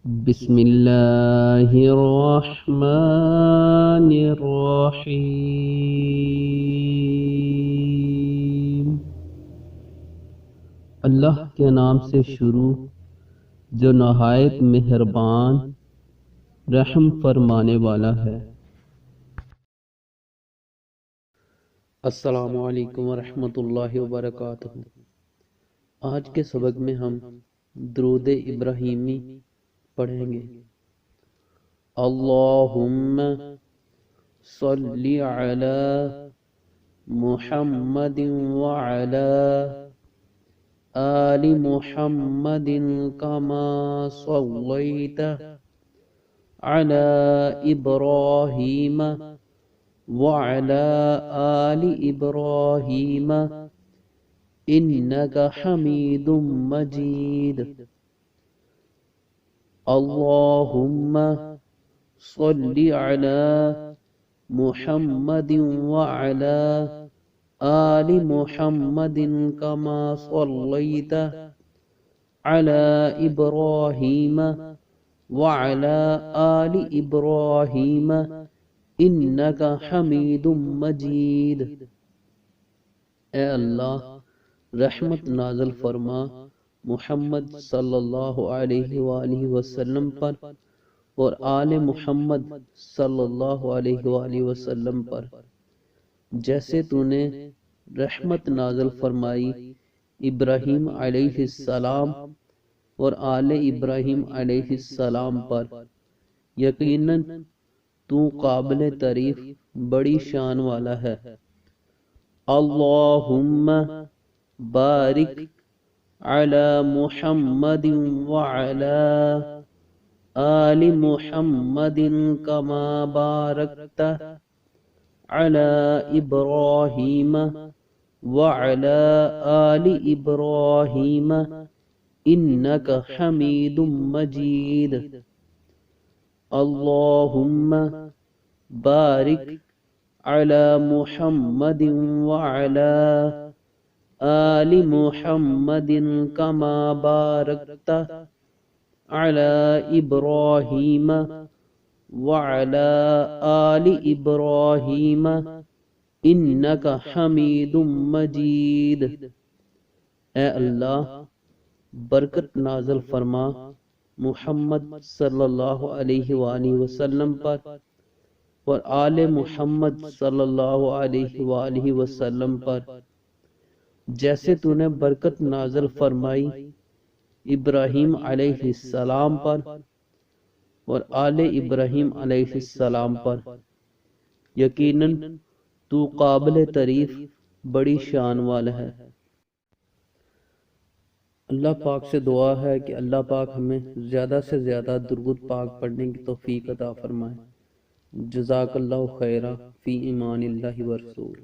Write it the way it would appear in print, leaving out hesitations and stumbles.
بسم اللہ الرحمن الرحیم۔ اللہ کے نام سے شروع جو نہایت مہربان رحم فرمانے والا ہے۔ السلام علیکم ورحمۃ اللہ وبرکاتہ۔ آج کے سبق میں ہم درود ابراہیمی پڑھیں گے۔ اللہم صلی علی محمد وعلی آل محمد کما صلیت علی ابراہیم وعلی آل ابراہیم انک حمید مجید۔ اللہم صلی علی محمد وعلی آل محمد کما صلیت علی ابراہیم وعلی آل ابراہیم انک حمید مجید۔ اے اللہ رحمت نازل فرما محمد صلی اللہ علیہ وآلہ وسلم پر اور آل محمد صلی اللہ علیہ وآلہ وسلم پر، جیسے تو نے رحمت نازل فرمائی ابراہیم علیہ السلام اور آل ابراہیم علیہ السلام پر۔ یقیناً تو قابل تعریف بڑی شان والا ہے۔ اللہم بارک علی محمد وعلی آل محمد کما بارکت علی ابراہیم وعلی آل ابراہیم انک حمید مجید۔ اللہم بارک علی محمد وعلی آل محمد کما بارکت علی ابراہیم وعلی آل ابراہیم انک حمید مجید۔ اے اللہ برکت نازل فرما محمد صلی اللہ علیہ وآلہ وسلم پر اور آل محمد صلی اللہ علیہ وآلہ وسلم پر، جیسے تو نے برکت نازل فرمائی ابراہیم علیہ السلام پر اور آل ابراہیم علیہ السلام پر۔ یقیناً تو قابل تعریف بڑی شان والا ہے۔ اللہ پاک سے دعا ہے کہ اللہ پاک ہمیں زیادہ سے زیادہ درود پاک پڑھنے کی توفیق عطا فرمائے۔ جزاک اللہ خیرہ فی امان اللہ ورسول۔